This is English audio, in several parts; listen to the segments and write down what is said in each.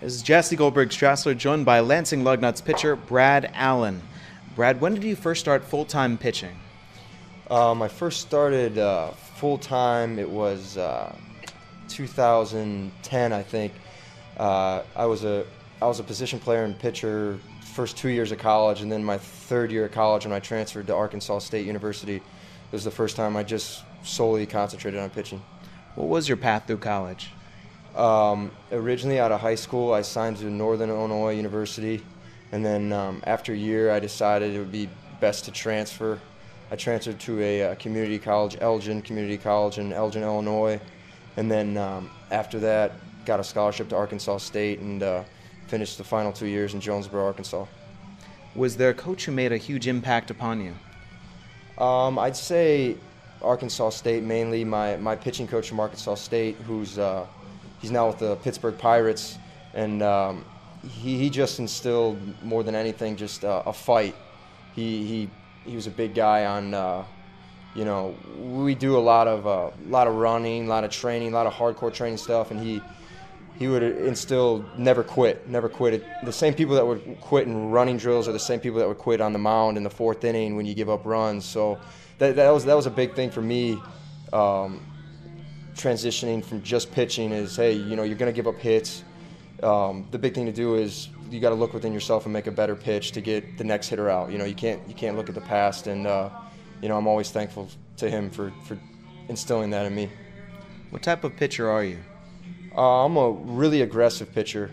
This is Jesse Goldberg-Strassler, joined by Lansing Lugnuts pitcher Brad Allen. Brad, when did you first start full-time pitching? I first started full-time, it was 2010, I think. I was a position player and pitcher first 2 years of college, and then my third year of college when I transferred to Arkansas State University. It was the first time I just solely concentrated on pitching. What was your path through college? Originally out of high school, I signed to Northern Illinois University, and then after a year, I decided it would be best to transfer. I transferred to a community college, Elgin Community College in Elgin, Illinois, and then after that, got a scholarship to Arkansas State and finished the final 2 years in Jonesboro, Arkansas. Was there a coach who made a huge impact upon you? I'd say Arkansas State mainly. My pitching coach from Arkansas State, he's now with the Pittsburgh Pirates, and he just instilled more than anything just a fight. He was a big guy on, we do a lot of running, a lot of training, a lot of hardcore training stuff, and he would instill never quit. The same people that would quit in running drills are the same people that would quit on the mound in the fourth inning when you give up runs. So that was a big thing for me. Transitioning from just pitching is, hey, you're going to give up hits. The big thing to do is you got to look within yourself and make a better pitch to get the next hitter out. You can't look at the past, and I'm always thankful to him for instilling that in me. What type of pitcher are you? I'm a really aggressive pitcher.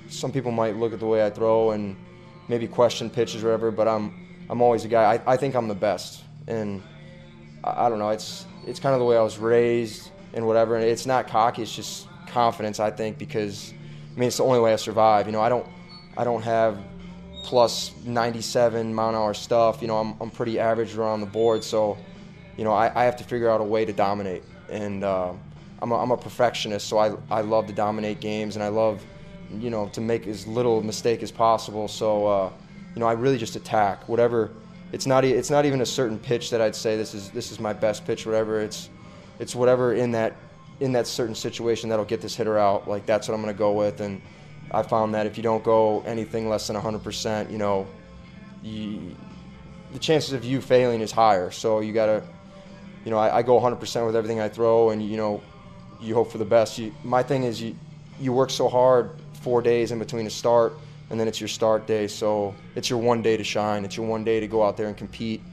Some people might look at the way I throw and maybe question pitches or whatever, but I'm always a guy. I think I'm the best, and I don't know. It's kind of the way I was raised and whatever. And it's not cocky. It's just confidence, I think, because it's the only way I survive. I don't have plus 97 mile-an-hour stuff. I'm pretty average around the board, so I have to figure out a way to dominate. And I'm a perfectionist, so I love to dominate games, and I love to make as little mistake as possible. So I really just attack whatever. It's not even a certain pitch that I'd say this is my best pitch. Whatever it's whatever in that certain situation that'll get this hitter out. Like, that's what I'm going to go with. And I found that if you don't go anything less than 100%, the chances of you failing is higher. So you got to, I go 100% with everything I throw, and you hope for the best. My thing is you work so hard 4 days in between a start, and then it's your start day. So it's your one day to shine. It's your one day to go out there and compete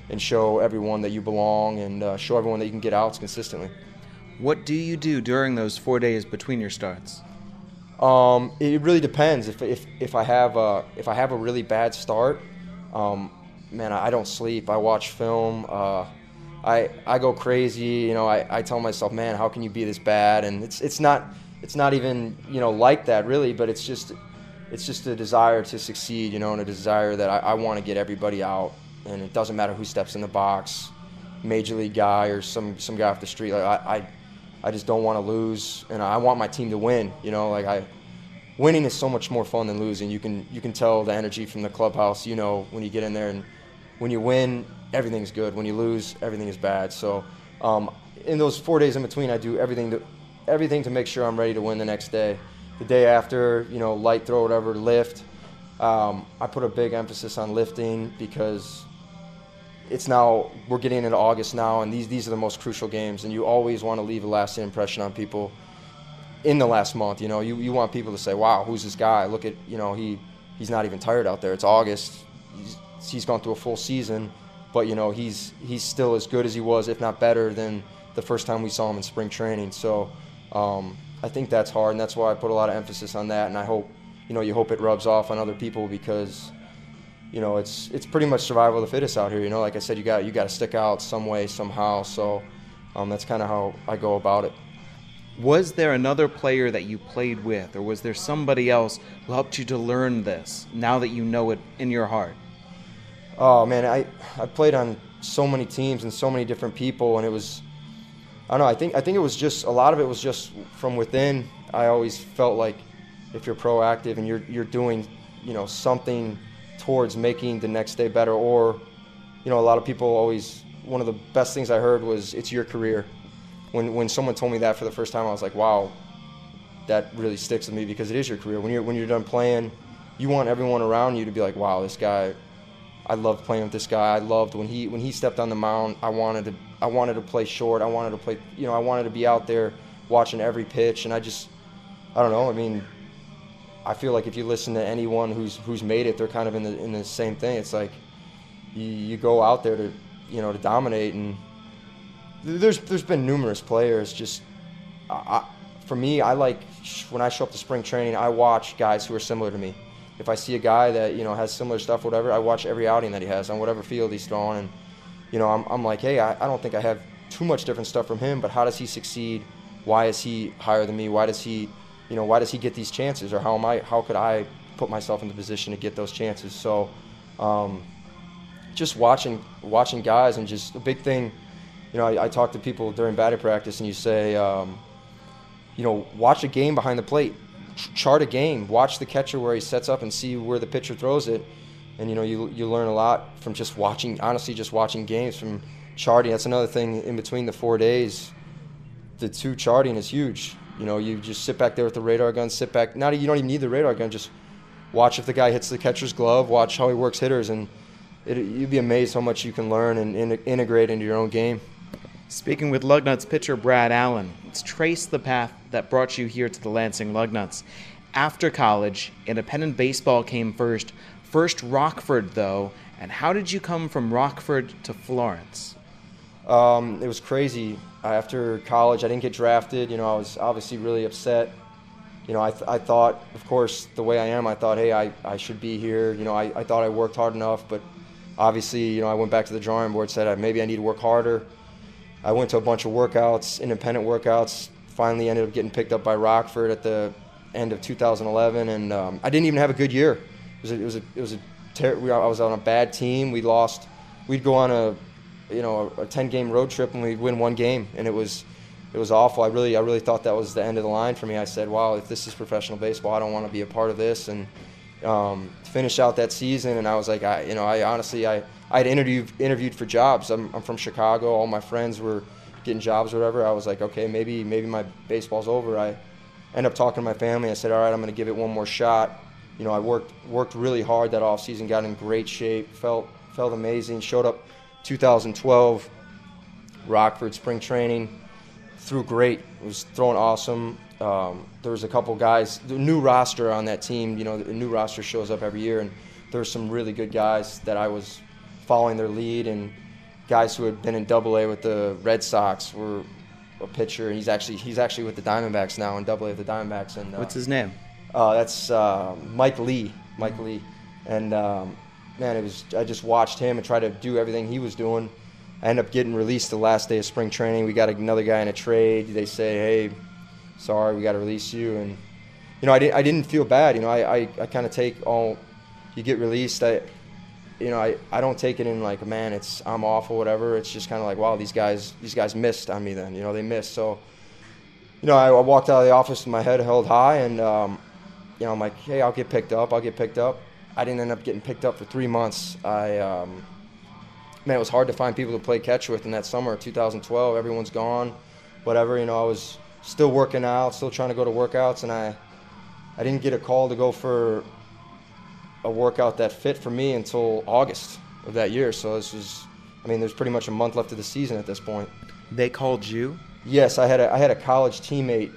and show everyone that you belong, and show everyone that you can get outs consistently. What do you do during those 4 days between your starts? It really depends. If I have a really bad start, I don't sleep. I watch film. I go crazy. I tell myself, man, how can you be this bad? And it's not even like that really, but it's just a desire to succeed, and a desire that I want to get everybody out. And it doesn't matter who steps in the box, major league guy or some guy off the street. Like I just don't want to lose, and I want my team to win. Winning is so much more fun than losing. You can tell the energy from the clubhouse. When you get in there, and when you win, everything's good. When you lose, everything is bad. So in those 4 days in between, I do everything to make sure I'm ready to win the next day. The day after, light throw, whatever, lift. I put a big emphasis on lifting because we're getting into August now, and these are the most crucial games, and you always want to leave a lasting impression on people in the last month. You want people to say, wow, who's this guy? Look at, he's not even tired out there. It's August. He's gone through a full season, but he's still as good as he was, if not better than the first time we saw him in spring training. So I think that's hard, and that's why I put a lot of emphasis on that, and I hope you hope it rubs off on other people, because it's pretty much survival of the fittest out here. Like I said, you got to stick out some way, somehow. So that's kind of how I go about it. Was there another player that you played with, or was there somebody else who helped you to learn this, now that you know it in your heart? Oh, man, I played on so many teams and so many different people, and it was, I don't know, I think it was just, a lot of it was just from within. I always felt like if you're proactive and you're doing, something towards making the next day better, or, a lot of people always, one of the best things I heard was, it's your career. When someone told me that for the first time, I was like, wow, that really sticks with me because it is your career. When you're done playing, you want everyone around you to be like, wow, this guy, I loved playing with this guy. I loved when he stepped on the mound. I wanted to play short. I wanted to play, I wanted to be out there watching every pitch. And I don't know. I mean, I feel like if you listen to anyone who's made it, they're kind of in the same thing. It's like you go out there to dominate. And there's been numerous players. Just for me, I like when I show up to spring training, I watch guys who are similar to me. If I see a guy that has similar stuff, whatever, I watch every outing that he has on whatever field he's throwing, and I'm like, hey, I don't think I have too much different stuff from him, but how does he succeed? Why is he higher than me? Why does he get these chances? Or how could I put myself in the position to get those chances? So, just watching guys, and just a big thing, I talk to people during batting practice, and you say, watch a game behind the plate. Chart a game, watch the catcher where he sets up and see where the pitcher throws it, and you learn a lot from just watching games, from charting. That's another thing in between the 4 days. The 2 charting is huge. You just sit back there with the radar gun, you don't even need the radar gun, just watch if the guy hits the catcher's glove, watch how he works hitters, and you'd be amazed how much you can learn and integrate into your own game. Speaking with Lugnuts pitcher Brad Allen, let's trace the path that brought you here to the Lansing Lugnuts. After college, independent baseball came first Rockford though, and how did you come from Rockford to Florence? It was crazy. After college, I didn't get drafted. I was obviously really upset. I thought, of course, the way I am, I thought, hey, I should be here. I thought I worked hard enough, but obviously, I went back to the drawing board, said maybe I need to work harder. I went to a bunch of workouts, independent workouts, finally ended up getting picked up by Rockford at the end of 2011, and I didn't even have a good year. I was on a bad team. We'd go on a 10-game road trip, and we'd win 1 game, and it was awful. I really thought that was the end of the line for me. I said, wow, if this is professional baseball, I don't want to be a part of this. And finish out that season, and I was like, I'd interviewed for jobs. I'm from Chicago. All my friends were getting jobs or whatever. I was like, okay, maybe my baseball's over. I ended up talking to my family. I said, all right, I'm going to give it one more shot. I worked really hard that off season, got in great shape, felt amazing. Showed up 2012, Rockford spring training, threw great. It was throwing awesome. There was a couple guys, the new roster on that team. The new roster shows up every year, and there were some really good guys that I was following their lead, and guys who had been in AA with the Red Sox were a pitcher. He's actually with the Diamondbacks now, in AA with the Diamondbacks. And what's his name? That's Mike Lee. And man, I just watched him and tried to do everything he was doing. I ended up getting released the last day of spring training. We got another guy in a trade. They say, hey, sorry, we got to release you. And I didn't feel bad. I kind of take you get released. I don't take it in like, man, I'm awful, whatever. It's just kind of like, wow, these guys missed on me then. They missed. So, I walked out of the office with my head held high, and I'm like, hey, I'll get picked up. I didn't end up getting picked up for 3 months. Man, it was hard to find people to play catch with in that summer of 2012. Everyone's gone, whatever. I was still working out, still trying to go to workouts, and I didn't get a call to go for a workout that fit for me until August of that year. So there's pretty much a month left of the season at this point. They called you? Yes, I had a college teammate,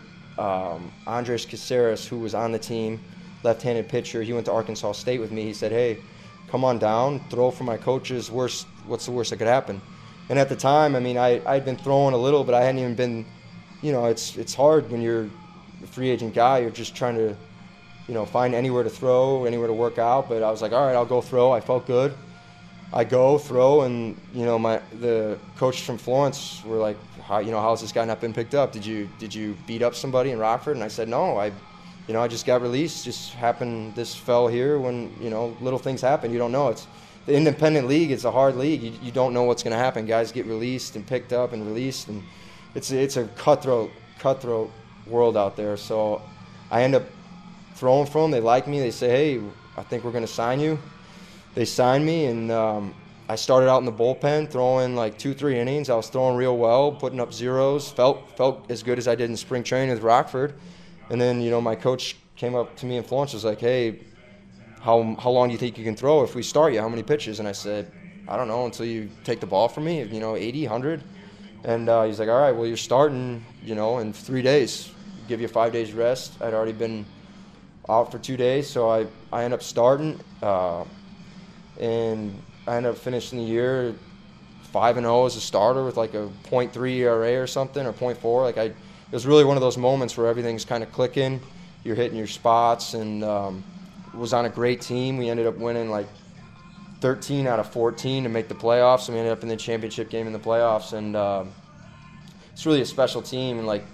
Andres Caceres, who was on the team, left-handed pitcher. He went to Arkansas State with me. He said, hey, come on down, throw for my coaches. What's the worst that could happen? And at the time, I'd been throwing a little, but I hadn't even been, it's hard when you're a free agent guy. You're just trying to, find anywhere to throw, anywhere to work out. But I was like, all right, I'll go throw. I felt good. I go throw, and the coaches from Florence were like, how's this guy not been picked up? Did you beat up somebody in Rockford? And I said, no, I just got released. Just happened. This fell here when little things happen. You don't know. It's the independent league. It's a hard league. You don't know what's going to happen. Guys get released and picked up and released, and it's a cutthroat world out there. So I end up throwing for them. They like me. They say, hey, I think we're going to sign you. They signed me, and I started out in the bullpen throwing like 2-3 innings. I was throwing real well, putting up zeros. Felt as good as I did in spring training with Rockford. And then, my coach came up to me in Florence, was like, hey, how long do you think you can throw if we start you? How many pitches? And I said, I don't know, until you take the ball from me, 80, 100. And he's like, all right, well, you're starting, in 3 days. Give you 5 days rest. I'd already been out for 2 days, so I ended up starting, and I ended up finishing the year 5-0 as a starter with like a .3 ERA or something, or .4. It was really one of those moments where everything's kind of clicking. You're hitting your spots, and was on a great team. We ended up winning like 13 out of 14 to make the playoffs, and we ended up in the championship game in the playoffs. And it's really a special team, and like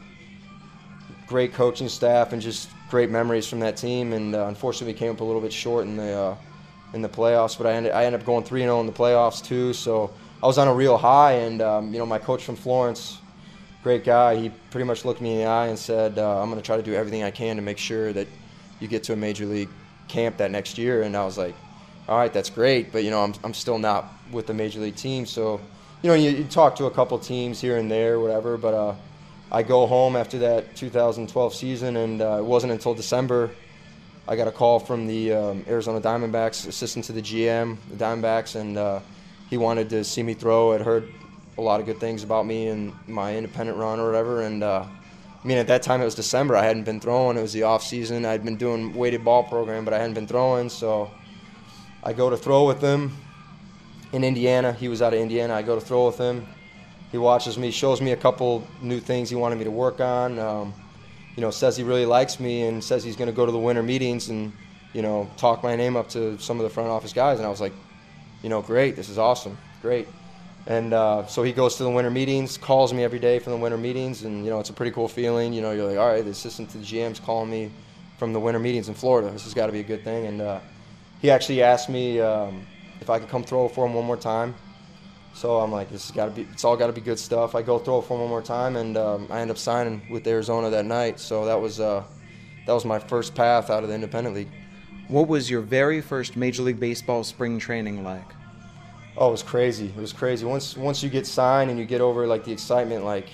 great coaching staff, and just great memories from that team. And unfortunately, we came up a little bit short in the playoffs, but I ended up going 3-0 in the playoffs too. So I was on a real high, and my coach from Florence, great guy, he pretty much looked me in the eye and said, I'm going to try to do everything I can to make sure that you get to a major league camp that next year. And I was like, all right, that's great, but I'm still not with the major league team. So you talk to a couple teams here and there, whatever, but I go home after that 2012 season, and it wasn't until December I got a call from the Arizona Diamondbacks, assistant to the GM, the Diamondbacks, and he wanted to see me throw. I'd heard a lot of good things about me and my independent run or whatever, and at that time it was December. I hadn't been throwing. It was the off season. I'd been doing weighted ball program, but I hadn't been throwing, so I go to throw with him in Indiana. He was out of Indiana. I go to throw with him. He watches me, shows me a couple new things he wanted me to work on. Says he really likes me, and says he's going to go to the winter meetings and, talk my name up to some of the front office guys. And I was like, great, this is awesome, great. And so he goes to the winter meetings, calls me every day from the winter meetings, and, it's a pretty cool feeling. You're like, all right, the assistant to the GM's calling me from the winter meetings in Florida. This has got to be a good thing. And he actually asked me if I could come throw for him one more time. So I'm like, it's all got to be good stuff. I go throw it for him one more time, and I end up signing with Arizona that night. So that was my first path out of the independent league. What was your very first Major League Baseball spring training like? Oh, it was crazy. It was crazy. Once you get signed and you get over like the excitement, like,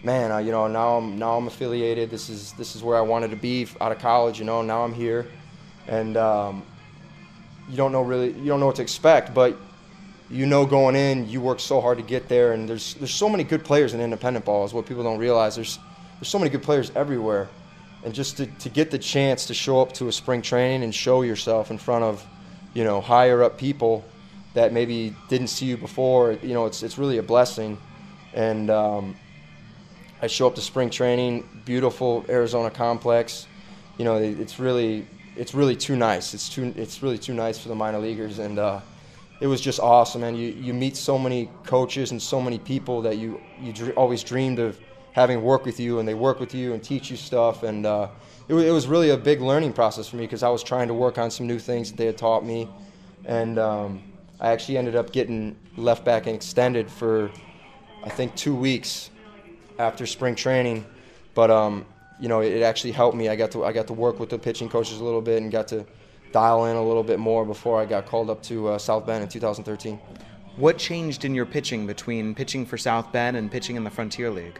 man, now I'm affiliated. This is where I wanted to be out of college. Now I'm here, and you don't know what to expect, but going in, you work so hard to get there, and there's so many good players in independent ball is what people don't realize. There's so many good players everywhere, and just to get the chance to show up to a spring training and show yourself in front of, higher up people that maybe didn't see you before, it's really a blessing. And I show up to spring training, beautiful Arizona complex. It's really too nice. It's really too nice for the minor leaguers, and it was just awesome, and you meet so many coaches and so many people that you always dreamed of having work with you, and they work with you and teach you stuff. And it was really a big learning process for me, because I was trying to work on some new things that they had taught me. And I actually ended up getting left back and extended for, I think, 2 weeks after spring training. But it actually helped me. I got to work with the pitching coaches a little bit and got to dial in a little bit more before I got called up to South Bend in 2013. What changed in your pitching between pitching for South Bend and pitching in the Frontier League?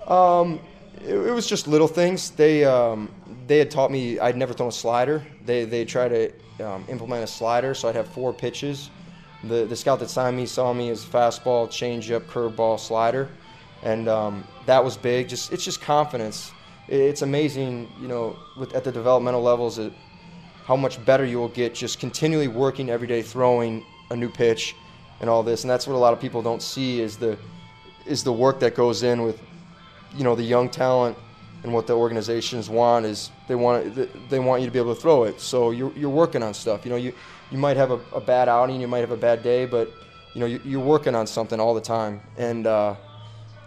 It was just little things. They had taught me I'd never thrown a slider. They tried to implement a slider, so I'd have 4 pitches. The scout that signed me saw me as fastball, changeup, curveball, slider, and that was big. It's just confidence. It's amazing, at the developmental levels, how much better you will get just continually working every day, throwing a new pitch and all this. And that's what a lot of people don't see is the work that goes in with, the young talent, and what the organizations want is they want you to be able to throw it. So you're working on stuff. You might have a bad outing, you might have a bad day, but you're working on something all the time. And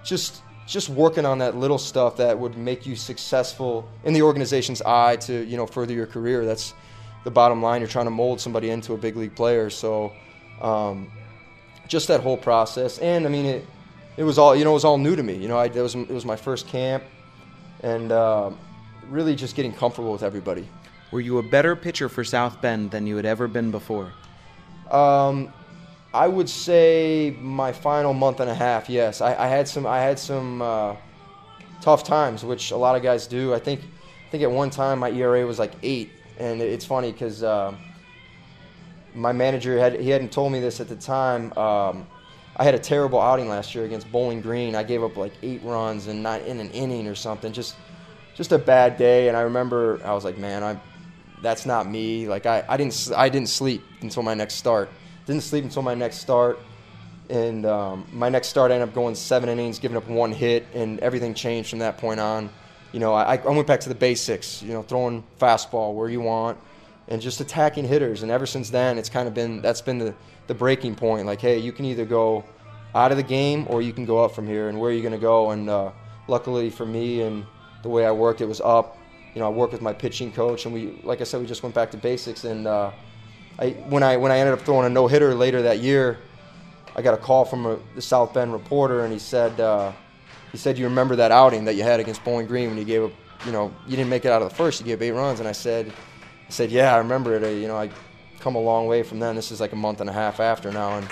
just working on that little stuff that would make you successful in the organization's eye to further your career. That's the bottom line. You're trying to mold somebody into a big league player. So just that whole process. And it was all new to me. It was my first camp, and really just getting comfortable with everybody. Were you a better pitcher for South Bend than you had ever been before? I would say my final month and a half, yes. I had some tough times, which a lot of guys do. I think at one time my ERA was like 8, and it's funny because my manager hadn't told me this at the time. I had a terrible outing last year against Bowling Green. I gave up like 8 runs and not in an inning or something. Just a bad day. And I remember I was like, man, that's not me. Like I didn't sleep until my next start. And my next start I ended up going 7 innings, giving up 1 hit, and everything changed from that point on. You know, I went back to the basics. You know, throwing fastball where you want, and just attacking hitters. And ever since then, it's kind of been the breaking point. Like, hey, you can either go out of the game or you can go up from here. And where are you going to go? And luckily for me and the way I worked, it was up. You know, I worked with my pitching coach, and like I said, we just went back to basics. And when I ended up throwing a no-hitter later that year, I got a call from the South Bend reporter, and he said, you remember that outing that you had against Bowling Green when you gave up, you know, you didn't make it out of the first, you gave 8 runs. And I said, yeah, I remember it. You know, I come a long way from then. This is like a month and a half after now. And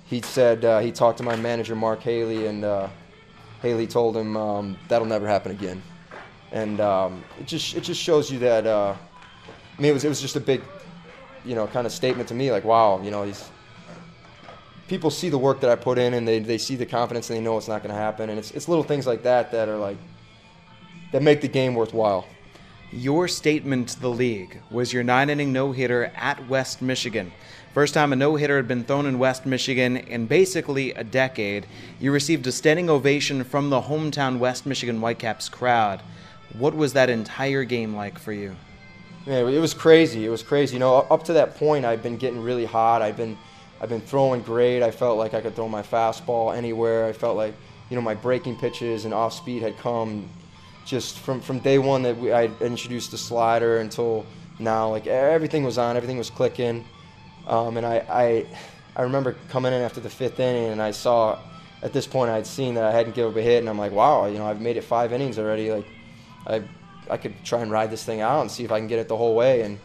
he said he talked to my manager, Mark Haley, and Haley told him that'll never happen again. And it just shows you that, I mean, it was just a big, you know, kind of statement to me, like, wow, you know, people see the work that I put in, and they see the confidence, and they know it's not going to happen. And it's little things like that that are like, that make the game worthwhile. Your statement to the league was your 9-inning no-hitter at West Michigan. First time a no-hitter had been thrown in West Michigan in basically a decade. You received a standing ovation from the hometown West Michigan Whitecaps crowd. What was that entire game like for you? Yeah, it was crazy. It was crazy. You know, up to that point, I've been getting really hot. I've been throwing great. I felt like I could throw my fastball anywhere. I felt like, you know, my breaking pitches and off speed had come just from day one that I introduced the slider until now. Like, everything was on, everything was clicking. And I remember coming in after the 5th inning, and I saw, at this point, I'd seen that I hadn't given up a hit, and I'm like, wow, you know, I've made it 5 innings already. Like, I could try and ride this thing out and see if I can get it the whole way. And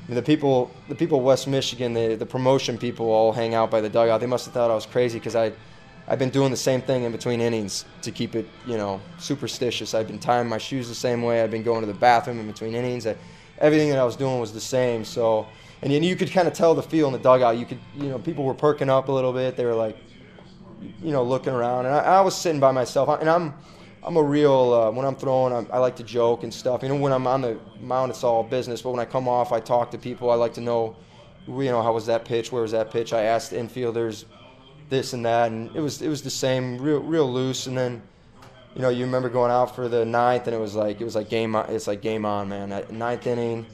the people of West Michigan, the promotion people all hang out by the dugout. They must have thought I was crazy because I've been doing the same thing in between innings to keep it, you know, superstitious. I've been tying my shoes the same way. I've been going to the bathroom in between innings. Everything that I was doing was the same. So, and you could kind of tell the feel in the dugout. You could, you know, people were perking up a little bit. They were like, you know, looking around. And I was sitting by myself. And I'm a real, when I'm throwing, I like to joke and stuff. You know, when I'm on the mound, it's all business. But when I come off, I talk to people. I like to know, you know, how was that pitch? Where was that pitch? I asked the infielders this and that, and it was the same, real loose. And then, you know, you remember going out for the 9th, and it was like game on. It's like game on, man. At 9th inning,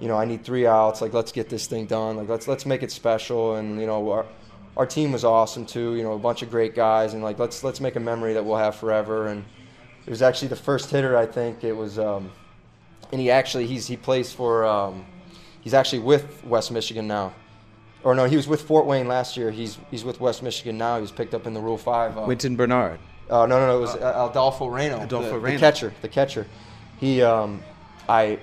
you know, I need 3 outs. Like, let's get this thing done. Like, let's make it special. And, you know, our team was awesome too. You know, a bunch of great guys, and like let's make a memory that we'll have forever. And it was actually the first hitter, I think. It was, and he plays for, he's actually with West Michigan now. Or no, he was with Fort Wayne last year. He's with West Michigan now. He was picked up in the Rule 5. Winton Bernard. No, it was Adolfo Reno. The catcher. He, I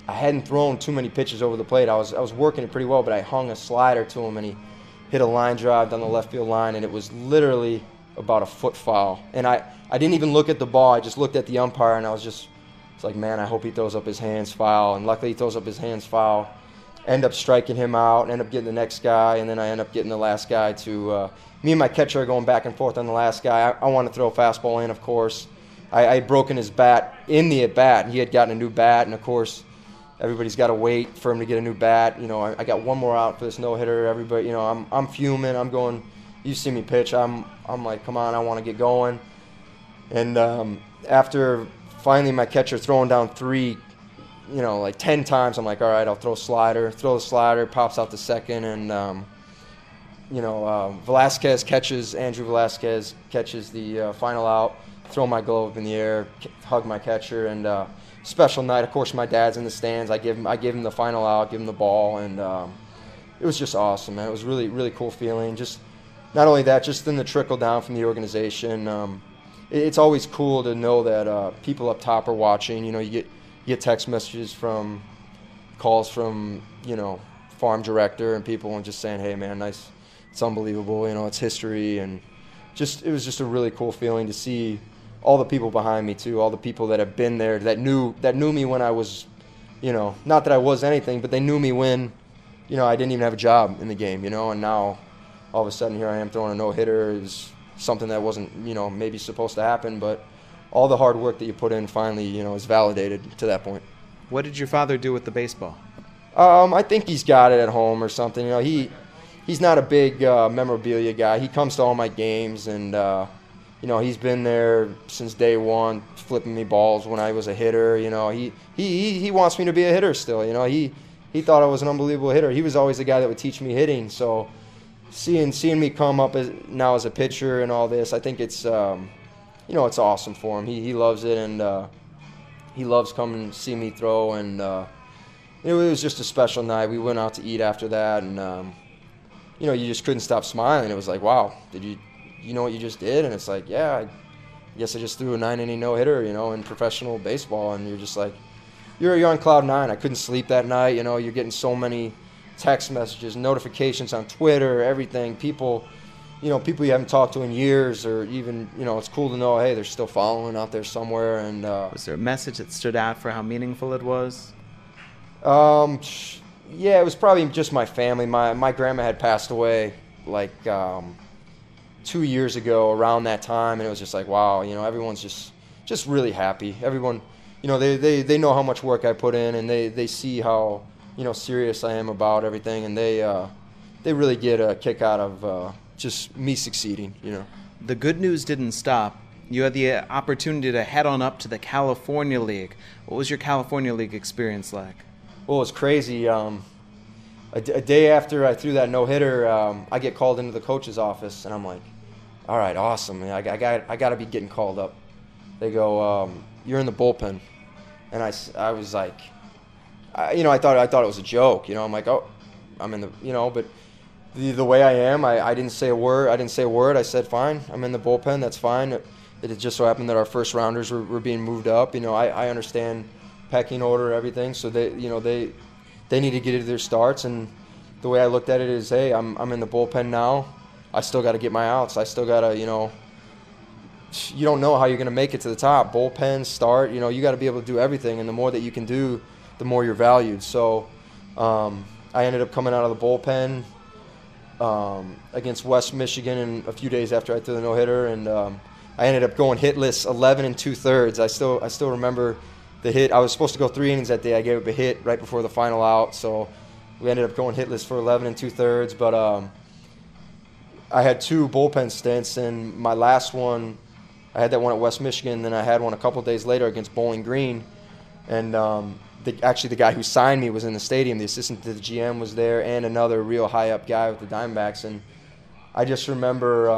hadn't thrown too many pitches over the plate. I was working it pretty well, but I hung a slider to him, and he hit a line drive down the left field line, and it was literally about a foot foul. And I didn't even look at the ball. I just looked at the umpire, and it's like, man, I hope he throws up his hands foul. And luckily he throws up his hands foul. End up striking him out, end up getting the next guy, and then I end up getting the last guy to me and my catcher are going back and forth on the last guy. I want to throw a fastball in, of course. I had broken his bat in the at-bat. He had gotten a new bat, and, of course, everybody's got to wait for him to get a new bat. You know, I got one more out for this no-hitter. Everybody, you know, I'm fuming. I'm going, you see me pitch. I'm like, come on, I want to get going. And after finally my catcher throwing down 3, you know, like 10 times, I'm like, all right, I'll throw a slider. Throw the slider, pops out the second, and, Andrew Velasquez catches the final out, throw my glove up in the air, hug my catcher, and special night. Of course, my dad's in the stands. I give him the final out, give him the ball, and it was just awesome, man. It was really, really cool feeling. Just not only that, just then the trickle down from the organization. It's always cool to know that people up top are watching. You know, you get text messages calls from, you know, farm director and people, and just saying, hey, man, nice, it's unbelievable, you know, it's history. And it was just a really cool feeling to see all the people behind me too, all the people that have been there, that knew me when I was, not that I was anything, but they knew me when, I didn't even have a job in the game, and now all of a sudden here I am throwing a no-hitter is something that wasn't, maybe supposed to happen, but all the hard work that you put in finally, is validated to that point. What did your father do with the baseball? I think he's got it at home or something. He's not a big memorabilia guy. He comes to all my games, and he's been there since day one, flipping me balls when I was a hitter. He wants me to be a hitter still. He thought I was an unbelievable hitter. He was always the guy that would teach me hitting. So seeing me come up now as a pitcher and all this, I think it's it's awesome for him. He loves it, and he loves coming to see me throw. And it was just a special night. We went out to eat after that, and you just couldn't stop smiling. It was like, wow, did you know what you just did? And it's like, yeah, I guess I just threw a 9-inning no-hitter, in professional baseball. And you're just like, you're on cloud nine. I couldn't sleep that night. You're getting so many text messages, notifications on Twitter, everything. People you haven't talked to in years, or even, it's cool to know, hey, they're still following out there somewhere. And was there a message that stood out for how meaningful it was? Yeah, it was probably just my family. My grandma had passed away like 2 years ago around that time, and it was just like, wow, everyone's just really happy. Everyone, they know how much work I put in, and they see how serious I am about everything, and they really get a kick out of just me succeeding. The good news didn't stop. You had the opportunity to head on up to the California League. What was your California League experience like? Well, it's crazy. A day after I threw that no-hitter, I get called into the coach's office, and I'm like, all right, awesome. I got to be getting called up. They go, you're in the bullpen. And I was like, I thought it was a joke. I'm like, oh, I'm in the, but the way I am, I didn't say a word. I said, fine, I'm in the bullpen. That's fine. It just so happened that our first rounders were being moved up. I understand pecking order, everything. So they need to get into their starts. And the way I looked at it is, hey, I'm in the bullpen now. I still got to get my outs. I still got to, you don't know how you're going to make it to the top. Bullpen, start, you got to be able to do everything. And the more that you can do, the more you're valued. So I ended up coming out of the bullpen against West Michigan and a few days after I threw the no-hitter. And I ended up going hitless 11 2/3. I still remember the hit. I was supposed to go 3 innings that day. I gave up a hit right before the final out. So we ended up going hitless for 11 2/3. But I had 2 bullpen stints, and my last one, I had that one at West Michigan, then I had one a couple days later against Bowling Green. And actually the guy who signed me was in the stadium. The assistant to the GM was there, and another real high-up guy with the Diamondbacks. And I just remember,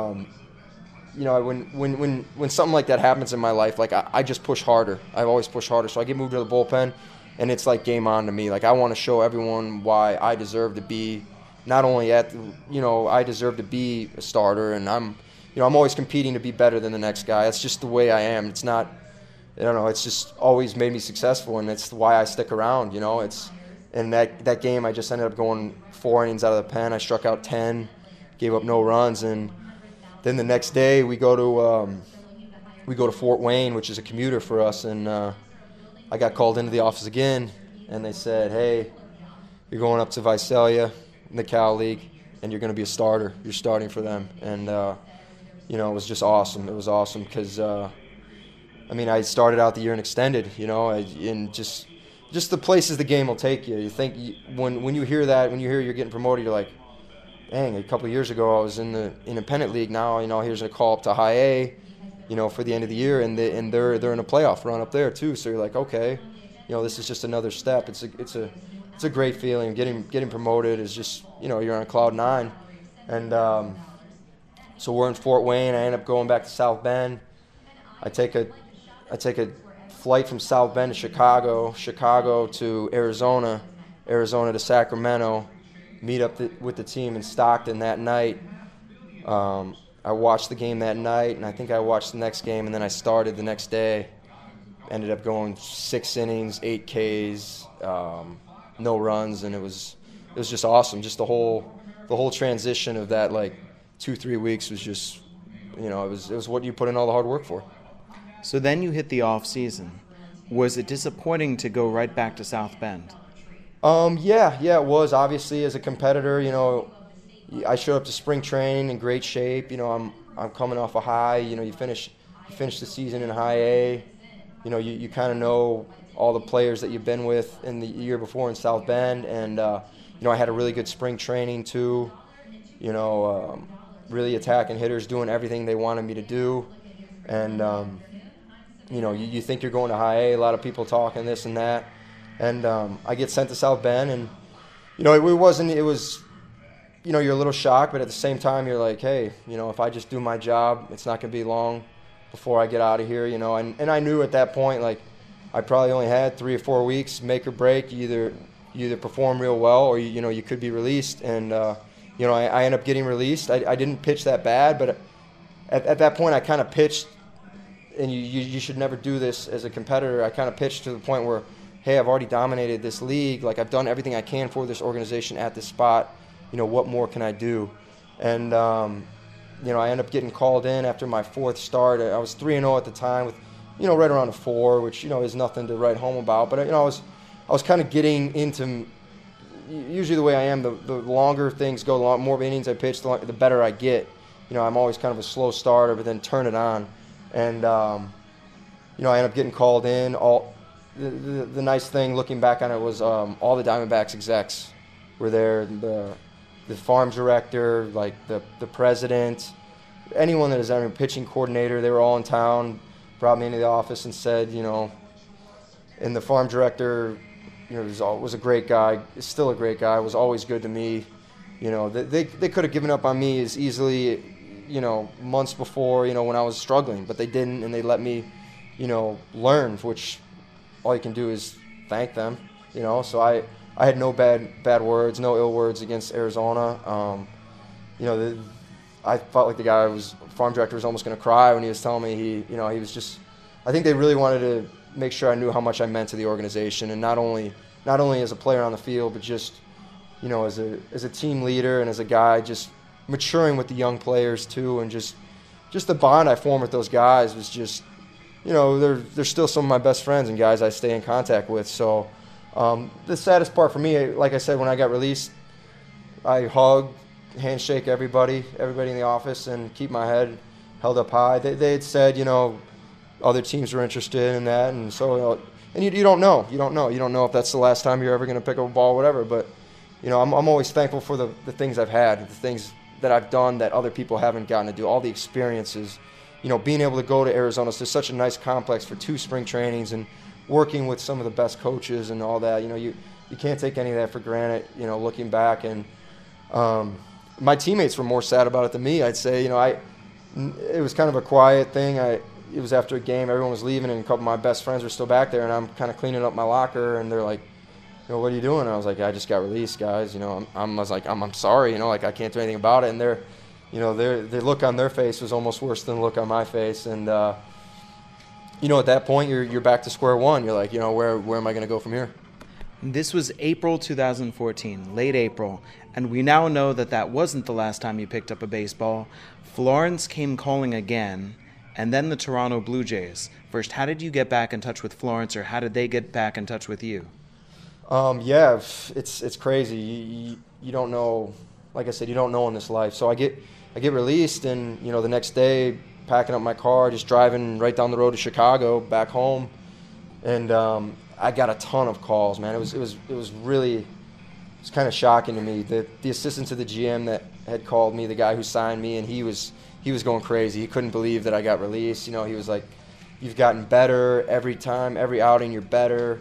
when something like that happens in my life, like I just push harder. I always push harder. So I get moved to the bullpen, and it's like game on to me. Like I want to show everyone why I deserve to be not only I deserve to be a starter, and I'm always competing to be better than the next guy. That's just the way I am. It's not, it's just always made me successful, and it's why I stick around, and that game I just ended up going 4 innings out of the pen. I struck out 10, gave up no runs, and then the next day we go to Fort Wayne, which is a commuter for us, and I got called into the office again, and they said, hey, you're going up to Visalia in the Cal League, and you're going to be a starter. You're starting for them. And, it was just awesome. It was awesome because, I started out the year and extended, and just the places the game will take you. You think when you hear that, when you hear you're getting promoted, you're like, dang, a couple of years ago I was in the independent league. Now, here's a call up to high A, for the end of the year, and they're in a playoff run up there too. So you're like, okay, this is just another step. It's a great feeling. Getting promoted is just, you're on cloud nine. And so we're in Fort Wayne. I end up going back to South Bend. I take a flight from South Bend to Chicago to Arizona to Sacramento, meet up with the team in Stockton that night. I watched the game that night, and I think I watched the next game, and then I started the next day. Ended up going 6 innings, 8 Ks, no runs, and it was just awesome. Just the whole transition of that 2-3 weeks was just, it was what you put in all the hard work for. So then you hit the off season. Was it disappointing to go right back to South Bend? Yeah, it was. Obviously, as a competitor, I showed up to spring training in great shape. I'm coming off a high. You finish the season in high A. You kind of know all the players that you've been with in the year before in South Bend, and I had a really good spring training too. Really attacking hitters, doing everything they wanted me to do, and you think you're going to high A. A lot of people talking this and that, and I get sent to South Bend, and it was. You're a little shocked, but at the same time, you're like, hey, if I just do my job, it's not going to be long before I get out of here, And I knew at that point, like, I probably only had 3 or 4 weeks, make or break. You either perform real well or, you could be released. And, I ended up getting released. I didn't pitch that bad, but at that point, I kind of pitched, and you should never do this as a competitor. I kind of pitched to the point where, hey, I've already dominated this league. Like, I've done everything I can for this organization at this spot. What more can I do? And, I ended up getting called in after my 4th start. I was 3-0 at the time with, right around a 4, which, is nothing to write home about. But, I was kind of getting into, usually the way I am, the longer things go, the more innings I pitch, the better I get. I'm always kind of a slow starter, but then turn it on. And, I ended up getting called in. The nice thing looking back on it was all the Diamondbacks execs were there. The farm director, like the president, anyone that is our pitching coordinator, they were all in town, brought me into the office and said, and the farm director, was a great guy, is still a great guy, was always good to me. They could have given up on me as easily, months before, when I was struggling, but they didn't, and they let me, learn, which all you can do is thank them, so I had no bad words, no ill words against Arizona. I felt like the farm director was almost going to cry when he was telling me he was just. I think they really wanted to make sure I knew how much I meant to the organization, and not only as a player on the field, but just, as a team leader and as a guy, just maturing with the young players too, and just the bond I formed with those guys was just, they're still some of my best friends and guys I stay in contact with. So. The saddest part for me, like I said, when I got released, I hugged, handshake everybody in the office, and keep my head held up high. They had said, other teams were interested in that, and so, and you don't know. You don't know if that's the last time you're ever going to pick up a ball, whatever. But, I'm always thankful for the things I've had, the things that I've done that other people haven't gotten to do, all the experiences. Being able to go to Arizona, it's such a nice complex for 2 spring trainings, and working with some of the best coaches and all that, you can't take any of that for granted, looking back. And my teammates were more sad about it than me, I'd say. It was kind of a quiet thing. It was after a game, everyone was leaving, and a couple of my best friends were still back there, and I'm kind of cleaning up my locker, and they're like, what are you doing? And I was like, I just got released, guys. I'm sorry, I can't do anything about it. And the look on their face was almost worse than the look on my face. And, at that point, you're back to square one. You're like, where am I going to go from here? This was April 2014, late April, and we now know that wasn't the last time you picked up a baseball. Florence came calling again, and then the Toronto Blue Jays. First, how did you get back in touch with Florence, or how did they get back in touch with you? Yeah, it's crazy. You don't know, like I said, you don't know in this life. So I get released, and the next day, packing up my car, just driving right down the road to Chicago, back home, and I got a ton of calls, man. It was really kind of shocking to me. The assistant to the GM that had called me, the guy who signed me, and he was going crazy. He couldn't believe that I got released. He was like, "You've gotten better every time, every outing, you're better."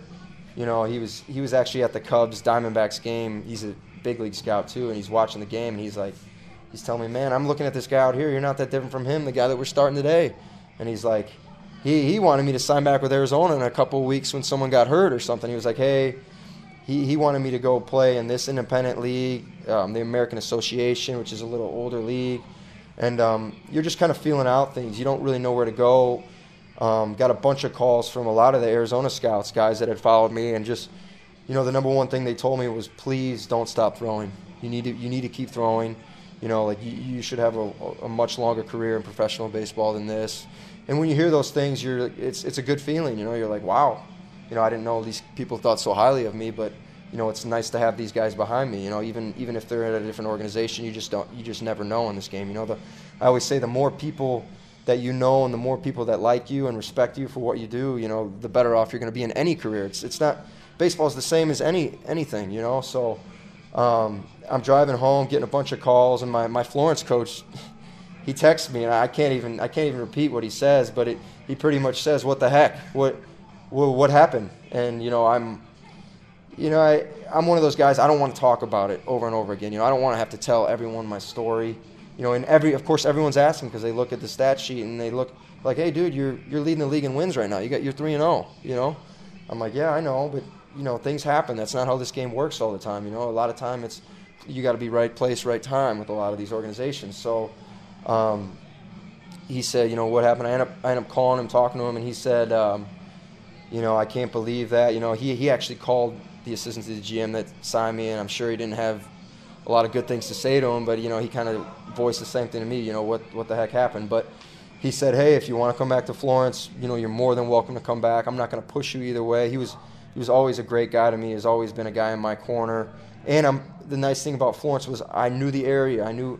He was actually at the Cubs Diamondbacks game. He's a big league scout too, and he's watching the game, and he's telling me, "Man, I'm looking at this guy out here. You're not that different from him, the guy that we're starting today." And he's like, he wanted me to sign back with Arizona in a couple of weeks when someone got hurt or something. He was like, "Hey," he wanted me to go play in this independent league, the American Association, which is a little older league. And you're just kind of feeling out things. You don't really know where to go. Got a bunch of calls from a lot of the Arizona scouts, guys that had followed me, and just, the number one thing they told me was, please don't stop throwing. You need to keep throwing. You should have a much longer career in professional baseball than this. And when you hear those things, it's a good feeling. You're like, wow, I didn't know these people thought so highly of me, but it's nice to have these guys behind me. Even if they're at a different organization, you just never know in this game. I always say the more people that you know and the more people that like you and respect you for what you do, the better off you're going to be in any career. It's not, baseball is the same as anything, So I'm driving home, getting a bunch of calls, and my Florence coach, he texts me, and I can't even repeat what he says, but he pretty much says, "What the heck? What happened?" And I'm one of those guys, I don't want to talk about it over and over again. I don't want to have to tell everyone my story. And of course everyone's asking because they look at the stat sheet and they look like, "Hey dude, you're leading the league in wins right now. You're 3-0, I'm like, "Yeah, I know, but things happen. That's not how this game works all the time. A lot of time you got to be right place, right time with a lot of these organizations." So he said, "What happened?" I end up calling him, talking to him, and he said, "I can't believe that." He actually called the assistant to the GM that signed me, and I'm sure he didn't have a lot of good things to say to him, but he kind of voiced the same thing to me. What the heck happened? But he said, "Hey, if you want to come back to Florence, you're more than welcome to come back. I'm not going to push you either way." He was always a great guy to me. He's always been a guy in my corner. And the nice thing about Florence was I knew the area. I knew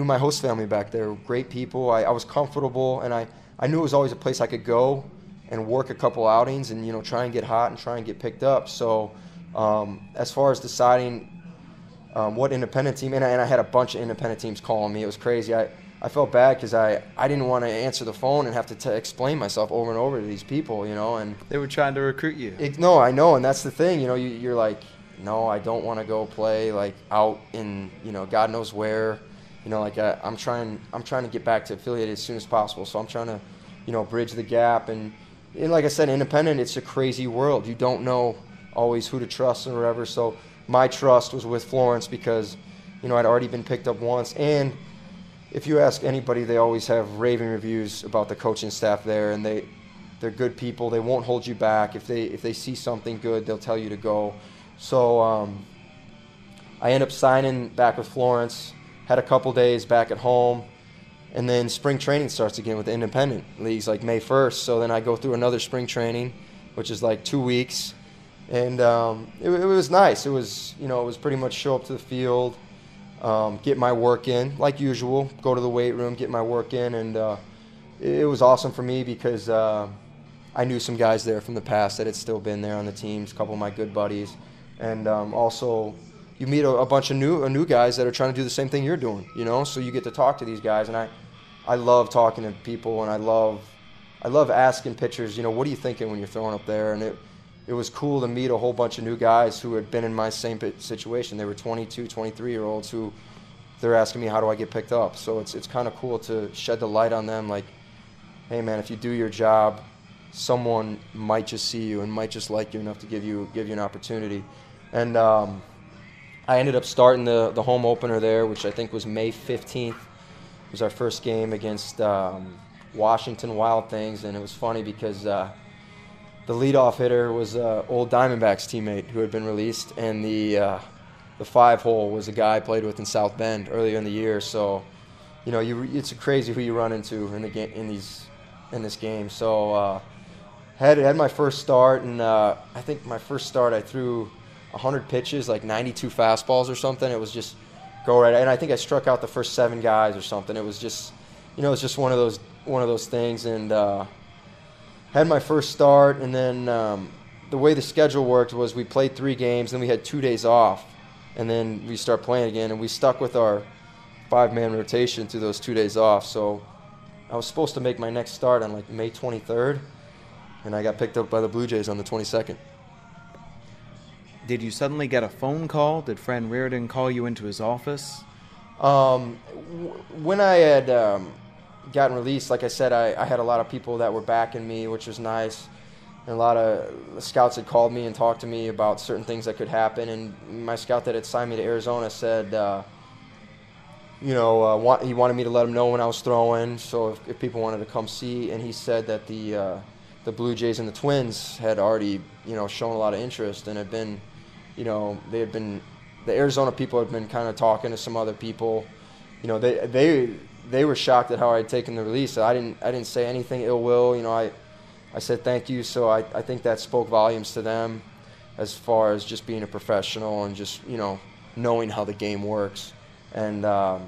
my host family back there. Great people. I was comfortable, and I knew it was always a place I could go and work a couple outings and try and get hot and try and get picked up. So as far as deciding what independent team, and I had a bunch of independent teams calling me. It was crazy. I felt bad because I didn't want to answer the phone and have to explain myself over and over to these people, and they were trying to recruit you. No, I know, and that's the thing. You're like, no, I don't want to go play like out in God knows where. I'm trying to get back to affiliated as soon as possible. So I'm trying to bridge the gap. And like I said, independent, it's a crazy world. You don't know always who to trust or whatever. So my trust was with Florence because I'd already been picked up once. And if you ask anybody, they always have raving reviews about the coaching staff there, and they're good people. They won't hold you back. If they see something good, they'll tell you to go. So I end up signing back with Florence, had a couple days back at home, and then spring training starts again with the independent leagues like May 1st. So then I go through another spring training, which is like 2 weeks. And it was nice. It was pretty much show up to the field, get my work in, like usual, go to the weight room, get my work in. And it was awesome for me because I knew some guys there from the past that had still been there on the teams, a couple of my good buddies. And also you meet a bunch of new guys that are trying to do the same thing you're doing, so you get to talk to these guys. And I love talking to people, and I love asking pitchers, what are you thinking when you're throwing up there? And it was cool to meet a whole bunch of new guys who had been in my same situation. They were 22, 23-year-olds who they're asking me, how do I get picked up? So it's kind of cool to shed the light on them, like, hey, man, if you do your job, someone might just see you and might just like you enough to give you an opportunity. And I ended up starting the home opener there, which I think was May 15th. It was our first game against Washington Wild Things, and it was funny because the leadoff hitter was an old Diamondbacks teammate who had been released, and the 5-hole was a guy I played with in South Bend earlier in the year. So, it's crazy who you run into in the game in this game. So, had my first start, and I think my first start I threw 100 pitches, like 92 fastballs or something. It was just go right, and I think I struck out the first 7 guys or something. It was just, it's just one of those things, and had my first start, and then the way the schedule worked was we played 3 games, then we had 2 days off, and then we start playing again, and we stuck with our 5-man rotation through those 2 days off. So I was supposed to make my next start on like May 23rd, and I got picked up by the Blue Jays on the 22nd. Did you suddenly get a phone call? Did Fran Riordan call you into his office? When I had gotten released, like I said, I had a lot of people that were backing me, which was nice. And a lot of scouts had called me and talked to me about certain things that could happen. And my scout that had signed me to Arizona said, he wanted me to let him know when I was throwing, so if people wanted to come see. And he said that the Blue Jays and the Twins had already, shown a lot of interest and had been, the Arizona people had been kind of talking to some other people. They they were shocked at how I had taken the release. I didn't say anything ill will. You know, I said thank you. So I think that spoke volumes to them as far as just being a professional and just, you know, knowing how the game works. And I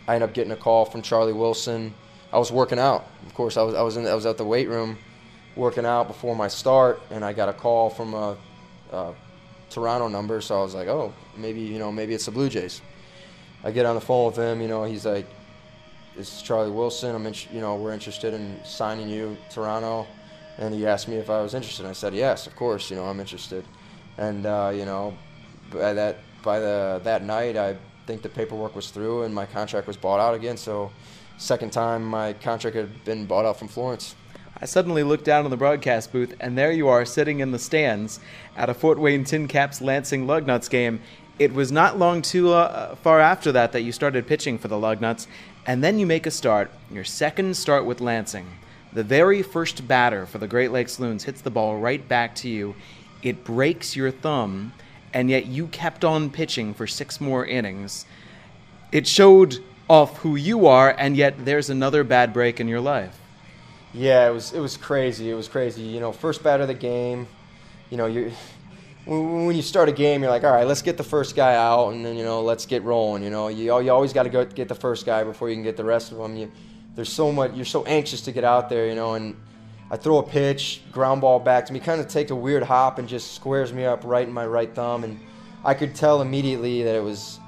ended up getting a call from Charlie Wilson. I was working out. Of course, I was at the weight room working out before my start, and I got a call from a Toronto number. So I was like, oh, maybe it's the Blue Jays. I get on the phone with him. You know, he's like, "This is Charlie Wilson. We're interested in signing you, Toronto." And he asked me if I was interested. And I said, yes, of course. You know, I'm interested. And you know, by that night, I think the paperwork was through and my contract was bought out again. So, second time my contract had been bought out from Florence. I suddenly looked down in the broadcast booth, and there you are sitting in the stands at a Fort Wayne Tin Caps Lansing Lugnuts game. It was not long too far after that you started pitching for the Lugnuts, and then you make a start, your second start with Lansing. The very first batter for the Great Lakes Loons hits the ball right back to you. It breaks your thumb, and yet you kept on pitching for 6 more innings. It showed off who you are, and yet there's another bad break in your life. Yeah, it was crazy. It was crazy. You know, first batter of the game, you know, when you start a game, you're like, all right, let's get the first guy out, and then, you know, let's get rolling. You know, you always got to go get the first guy before you can get the rest of them. There's so much. You're so anxious to get out there, you know. And I throw a pitch, ground ball back to me, kind of take a weird hop and just squares me up right in my right thumb, and I could tell immediately that it was,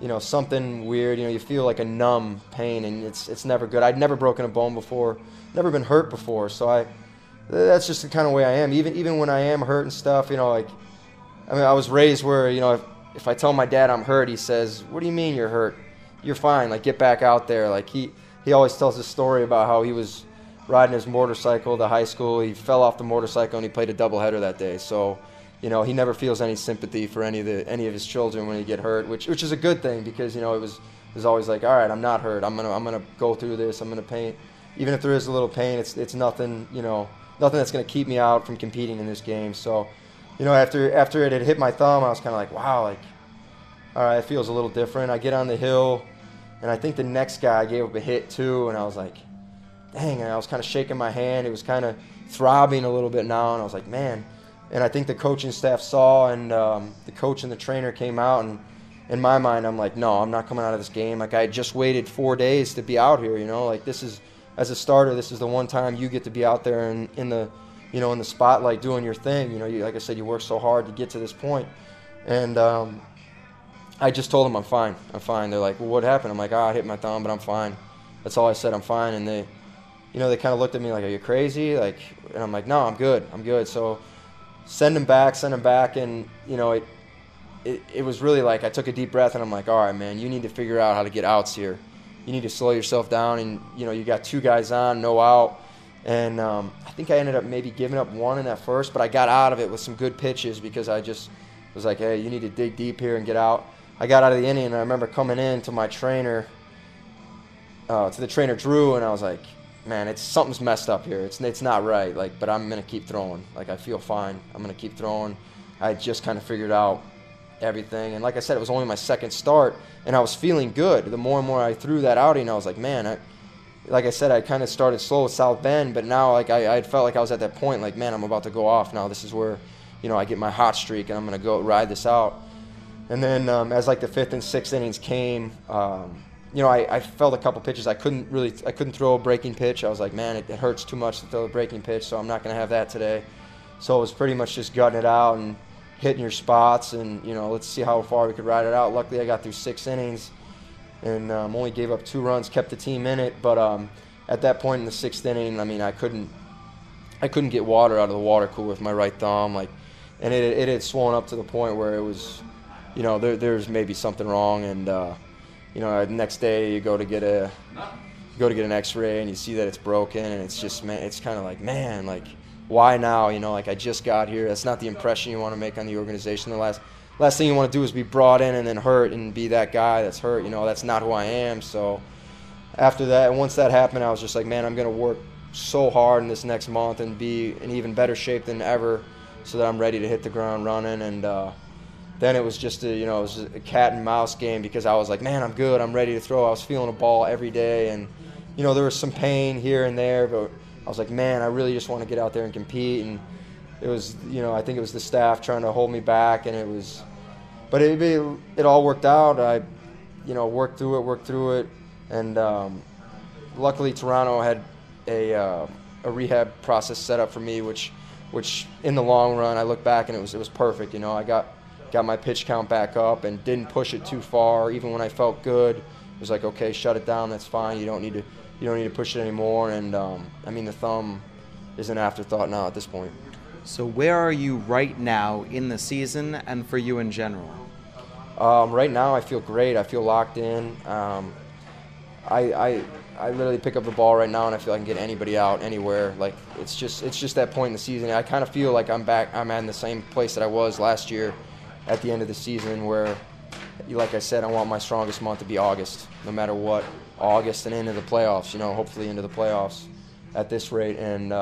you know, something weird. You know, you feel like a numb pain, and it's never good. I'd never broken a bone before, never been hurt before, so that's just the kind of way I am. Even when I am hurt and stuff, you know, like, I mean, I was raised where, you know, if I tell my dad I'm hurt, he says, "What do you mean you're hurt? You're fine. Like, get back out there." Like, he always tells this story about how he was riding his motorcycle to high school. He fell off the motorcycle and he played a doubleheader that day. So, you know, he never feels any sympathy for any of his children when they get hurt, which is a good thing, because, you know, it was always like, all right, I'm not hurt. I'm gonna go through this. I'm gonna pain. Even if there is a little pain, it's nothing. You know, nothing that's gonna keep me out from competing in this game. So, you know, after it had hit my thumb, I was kind of like, wow, like, all right, it feels a little different. I get on the hill, and I think the next guy gave up a hit too, and I was like, dang, and I was kind of shaking my hand. It was kind of throbbing a little bit now, and I was like, man. And I think the coaching staff saw, and the coach and the trainer came out, and in my mind, I'm like, no, I'm not coming out of this game. Like, I had just waited 4 days to be out here, you know. Like, this is, as a starter, this is the one time you get to be out there in the, you know, in the spotlight doing your thing. You know, like I said, you work so hard to get to this point. And I just told them I'm fine. I'm fine. They're like, well, what happened? I'm like, I hit my thumb, but I'm fine. That's all I said. I'm fine. And they, you know, they kind of looked at me like, are you crazy? Like, and I'm like, no, I'm good. I'm good. So send him back. And, you know, it was really like I took a deep breath, and I'm like, all right, man, you need to figure out how to get outs here. You need to slow yourself down, and, you know, you got 2 guys on, no out. And I think I ended up maybe giving up 1 in that first, but I got out of it with some good pitches, because I just was like, hey, you need to dig deep here and get out. I got out of the inning, and I remember coming in to my trainer, to the trainer Drew, and I was like, man, something's messed up here. It's not right. Like, but I'm gonna keep throwing. Like, I feel fine. I'm gonna keep throwing. I just kind of figured out everything, and like I said, it was only my second start, and I was feeling good. The more and more I threw that outing, I was like, man, like I said, I kind of started slow with South Bend, but now, like, I felt like I was at that point, like, man, I'm about to go off now. This is where, you know, I get my hot streak, and I'm gonna go ride this out. And then as like the 5th and 6th innings came, you know, I felt a couple pitches. I couldn't throw a breaking pitch. I was like, man, it hurts too much to throw a breaking pitch, so I'm not going to have that today. So it was pretty much just gutting it out and hitting your spots, and, you know, let's see how far we could ride it out. Luckily, I got through 6 innings and only gave up 2 runs, kept the team in it. But at that point in the 6th inning, I mean, I couldn't get water out of the water cooler with my right thumb, like, and it had swollen up to the point where it was, you know, there's maybe something wrong, and you know, the next day you go to get an X-ray, and you see that it's broken, and it's just, man, it's kind of like, man, like, why now? You know, like, I just got here. That's not the impression you want to make on the organization. The last thing you want to do is be brought in and then hurt and be that guy that's hurt. You know, that's not who I am. So after that, once that happened, I was just like, man, I'm going to work so hard in this next month and be in even better shape than ever, so that I'm ready to hit the ground running. And then it was just it was a cat and mouse game because I was like, man, I'm good, I'm ready to throw. I was feeling a ball every day, and there was some pain here and there, but I was like, man, I really just want to get out there and compete. And it was, I think it was the staff trying to hold me back, and but it all worked out. I, worked through it, and luckily Toronto had a rehab process set up for me, which in the long run, I look back and it was perfect. I got my pitch count back up and didn't push it too far. Even when I felt good, it was like, okay, shut it down. That's fine. You don't need to push it anymore. And the thumb is an afterthought now at this point. So where are you right now in the season and for you in general? Right now, I feel great. I feel locked in. I literally pick up the ball right now, and I feel I can get anybody out anywhere. Like it's just that point in the season. I kind of feel like I'm back. I'm in the same place that I was last year, at the end of the season, where, like I said, I want my strongest month to be August, no matter what. August and into the playoffs. Hopefully into the playoffs at this rate. And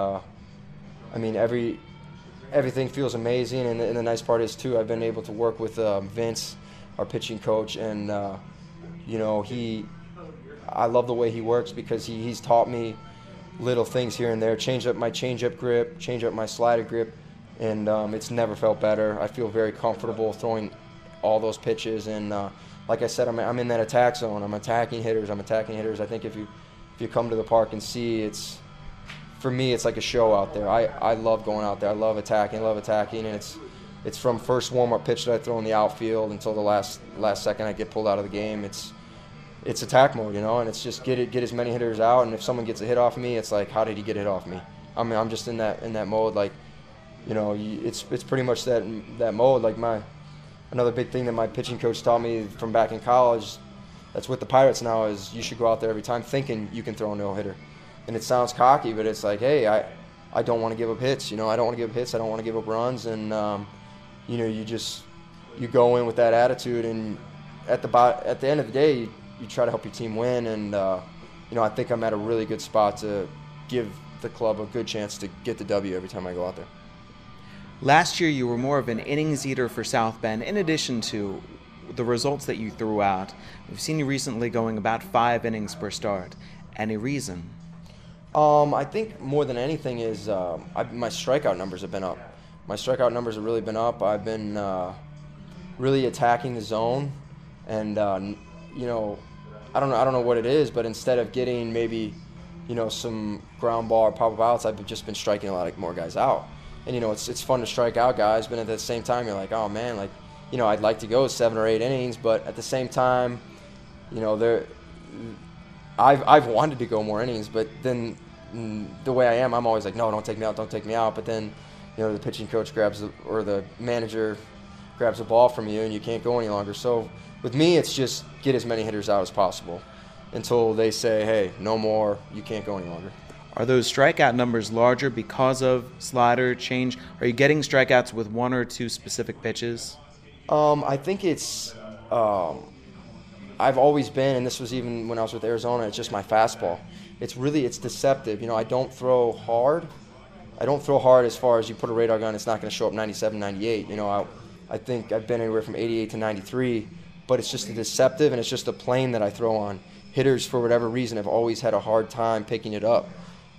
everything feels amazing. And the nice part is too, I've been able to work with Vince, our pitching coach, and I love the way he works because he's taught me little things here and there, change up my changeup grip, change up my slider grip, and it's never felt better. I feel very comfortable throwing all those pitches, and like I said, I'm in that attack zone. I'm attacking hitters. I think if you come to the park and see, for me, it's like a show out there. I love going out there. I love attacking, and it's from first warm-up pitch that I throw in the outfield until the last second I get pulled out of the game. It's attack mode, and it's just get as many hitters out, and if someone gets a hit off me, it's like, how did he get a hit off me? I'm just in that mode, like, it's pretty much that mode. Like another big thing that my pitching coach taught me from back in college, that's with the Pirates now, is you should go out there every time thinking you can throw a no-hitter. And it sounds cocky, but it's like, hey, I don't want to give up hits. I don't want to give up hits. I don't want to give up runs, and you go in with that attitude, and at the end of the day, you try to help your team win, and I think I'm at a really good spot to give the club a good chance to get the W every time I go out there. Last year, you were more of an innings eater for South Bend, in addition to the results that you threw out. We've seen you recently going about 5 innings per start. Any reason? I think more than anything is my strikeout numbers have been up. My strikeout numbers have really been up. I've been really attacking the zone, and I don't know what it is, but instead of getting maybe, some ground ball or pop-up outs, I've just been striking a lot more guys out. And, it's fun to strike out guys, but at the same time, you're like, oh, man, like, I'd like to go 7 or 8 innings, but at the same time, I've wanted to go more innings, but then the way I am, I'm always like, no, don't take me out. But then, the pitching coach or the manager grabs the ball from you, and you can't go any longer. So with me, it's just get as many hitters out as possible until they say, hey, no more, you can't go any longer. Are those strikeout numbers larger because of slider change? Are you getting strikeouts with 1 or 2 specific pitches? I think it's I've always been, and this was even when I was with Arizona, it's just my fastball. It's deceptive. I don't throw hard. As far as you put a radar gun, it's not going to show up 97, 98. I think I've been anywhere from 88 to 93, but it's just a deceptive, and it's just a plane that I throw on. Hitters, for whatever reason, have always had a hard time picking it up.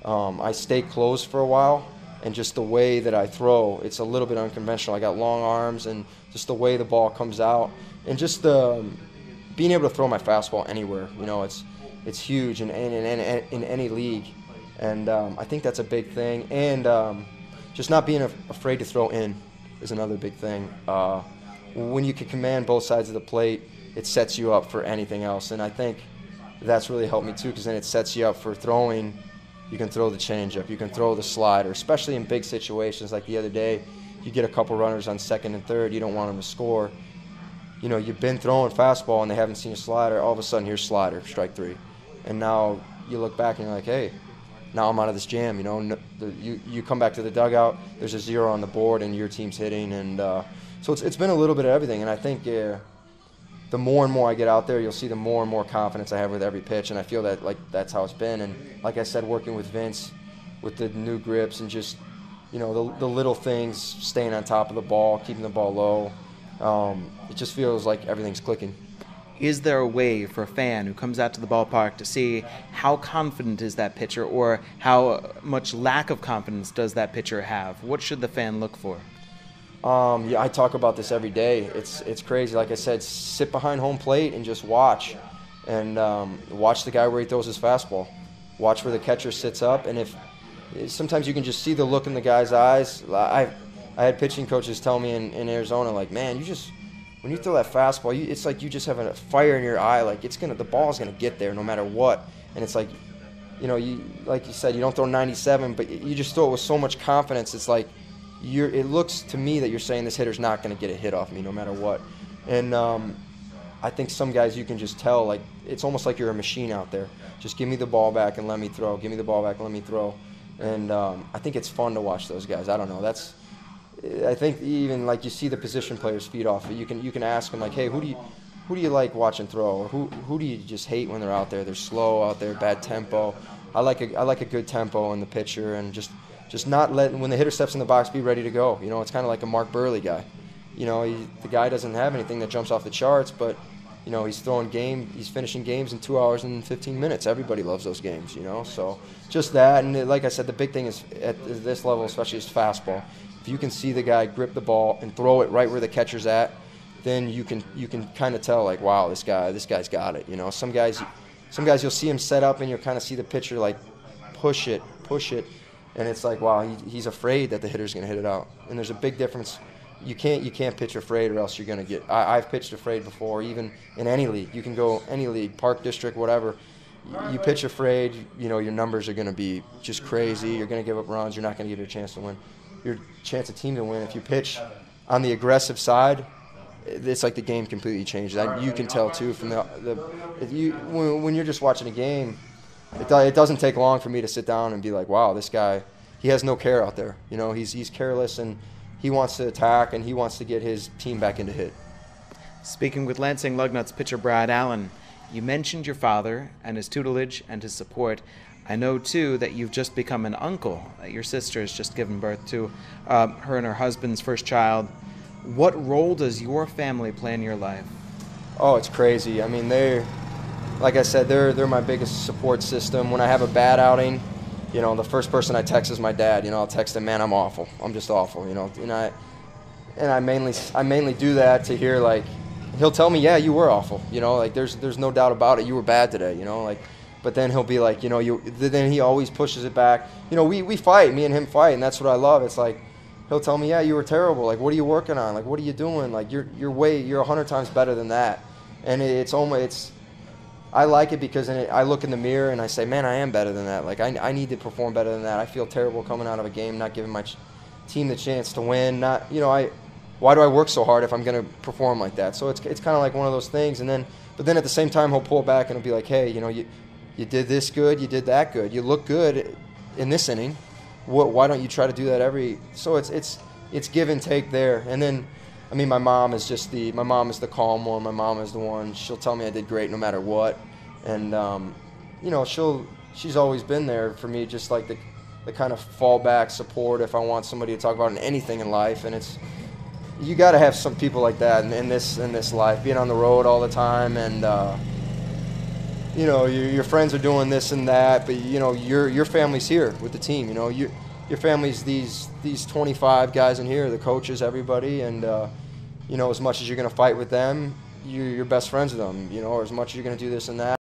I stay close for a while, and just the way that I throw, it's a little bit unconventional. I got long arms, and just the way the ball comes out, and just being able to throw my fastball anywhere. It's huge in any league, and I think that's a big thing. And just not being afraid to throw in is another big thing. When you can command both sides of the plate, it sets you up for anything else, and I think that's really helped me too, because then it sets you up for throwing. You can throw the changeup, you can throw the slider, especially in big situations like the other day. You get a couple runners on second and third, you don't want them to score. You've been throwing fastball and they haven't seen a slider. All of a sudden, here's slider, strike 3. And now you look back and you're like, hey, now I'm out of this jam. You come back to the dugout, there's a 0 on the board and your team's hitting. And so it's been a little bit of everything. And I think the more and more I get out there, you'll see the more and more confidence I have with every pitch. And I feel that that's how it's been. And like I said, working with Vince with the new grips and just, the little things, staying on top of the ball, keeping the ball low, It just feels like everything's clicking. Is there a way for a fan who comes out to the ballpark to see how confident is that pitcher, or how much lack of confidence does that pitcher have? What should the fan look for? Yeah, I talk about this every day. It's crazy. Like I said, sit behind home plate and just watch, and watch the guy where he throws his fastball. Watch where the catcher sits up, and if sometimes you can just see the look in the guy's eyes. I had pitching coaches tell me in Arizona, like, man, when you throw that fastball, it's like you just have a fire in your eye. Like the ball's gonna get there no matter what. And it's like, like you said, you don't throw 97, but you just throw it with so much confidence. It's like it looks to me that you're saying this hitter's not gonna get a hit off me no matter what. And I think some guys you can just tell, like, it's almost like you're a machine out there. Just give me the ball back and let me throw. Give me the ball back and let me throw. And I think it's fun to watch those guys. I don't know. I think even like you see the position players feed off it. You can ask them, like, hey, who do you like watching throw, or who do you just hate when they're out there? They're slow out there, bad tempo. I like a good tempo in the pitcher, and just not letting, when the hitter steps in the box, be ready to go. It's kind of like a Mark Burley guy. The guy doesn't have anything that jumps off the charts, but he's finishing games in 2 hours and 15 minutes. Everybody loves those games, So just that, and like I said, the big thing is at this level, especially, is fastball. If you can see the guy grip the ball and throw it right where the catcher's at, then you can kind of tell, like, wow, this guy's got it. Some guys you'll see him set up, and you'll kind of see the pitcher, like, push it, and it's like, wow, he's afraid that the hitter's going to hit it out. And there's a big difference. You can't pitch afraid, or else you're going to get. I've pitched afraid before, even in any league. You can go any league, park district, whatever. You pitch afraid, your numbers are going to be just crazy. You're going to give up runs. You're not going to give your chance to win. Your chance of team to win. If you pitch on the aggressive side, it's like the game completely changes. You can tell too from when you're just watching a game. It doesn't take long for me to sit down and be like, wow, this guy, he has no care out there. He's careless, and he wants to attack, and he wants to get his team back into hit. Speaking with Lansing Lugnuts pitcher Brad Allen, you mentioned your father and his tutelage and his support. I know, too, that you've just become an uncle. Your sister has just given birth to her and her husband's first child. What role does your family play in your life? Oh, it's crazy. I mean, like I said, they're my biggest support system. When I have a bad outing, the first person I text is my dad. I'll text him, man, I'm awful. I'm just awful. And I mainly do that to hear, like, he'll tell me, yeah, you were awful. Like, there's no doubt about it. You were bad today. Like. But then he'll be like, then he always pushes it back. We fight, me and him fight, and that's what I love. It's like, he'll tell me, yeah, you were terrible. Like, what are you working on? Like, what are you doing? Like, you're 100 times better than that. And I like it because I look in the mirror and I say, man, I am better than that. Like, I need to perform better than that. I feel terrible coming out of a game, not giving my team the chance to win. Why do I work so hard if I'm going to perform like that? So it's kind of like one of those things. But then at the same time, he'll pull back and he'll be like, hey, you did this good, you did that good, you look good in this inning. Why don't you try to do that So it's give and take there. And then, I mean, my mom is the calm one. My mom is the one. She'll tell me I did great no matter what. And she's always been there for me, just like the kind of fallback support if I want somebody to talk about anything in life. And you got to have some people like that in this life, being on the road all the time, and your friends are doing this and that, but your family's here with the team. Your family's these 25 guys in here, the coaches, everybody, and as much as you're going to fight with them, you're best friends with them. Or as much as you're going to do this and that.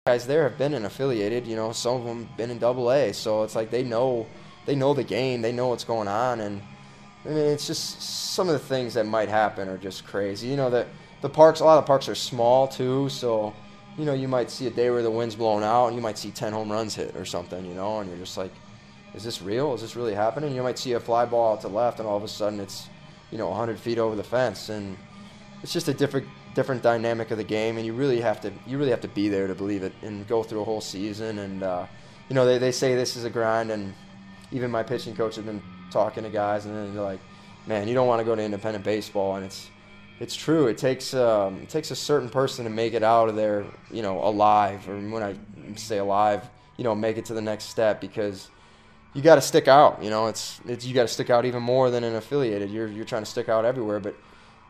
Guys there have been in affiliated, you know, some of them been in AA, so it's like they know the game, they know what's going on, and I mean, it's just some of the things that might happen are just crazy. You know, the parks, a lot of the parks are small too, so you know, you might see a day where the wind's blowing out and you might see 10 home runs hit or something, you know, and you're just like, is this real? Is this really happening? You might see a fly ball out to left and all of a sudden it's, you know, 100 feet over the fence, and it's just a different dynamic of the game, and you really have to be there to believe it and go through a whole season. And you know, they say this is a grind, and even my pitching coach has been talking to guys, and then they're like, man, you don't want to go to independent baseball, and it's true. It takes a certain person to make it out of there, you know, alive, or when I say alive, you know, make it to the next step, because you got to stick out. You know, it's you got to stick out even more than an affiliated. You're trying to stick out everywhere, but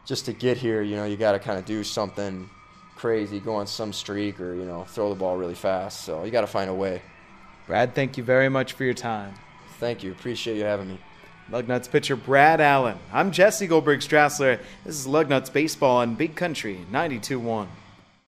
just to get here, you know, you got to kind of do something crazy, go on some streak, or, you know, throw the ball really fast. So you got to find a way. Brad, thank you very much for your time. Thank you. Appreciate you having me. Lugnuts pitcher Brad Allen. I'm Jesse Goldberg-Strassler. This is Lugnuts Baseball on Big Country 92.1.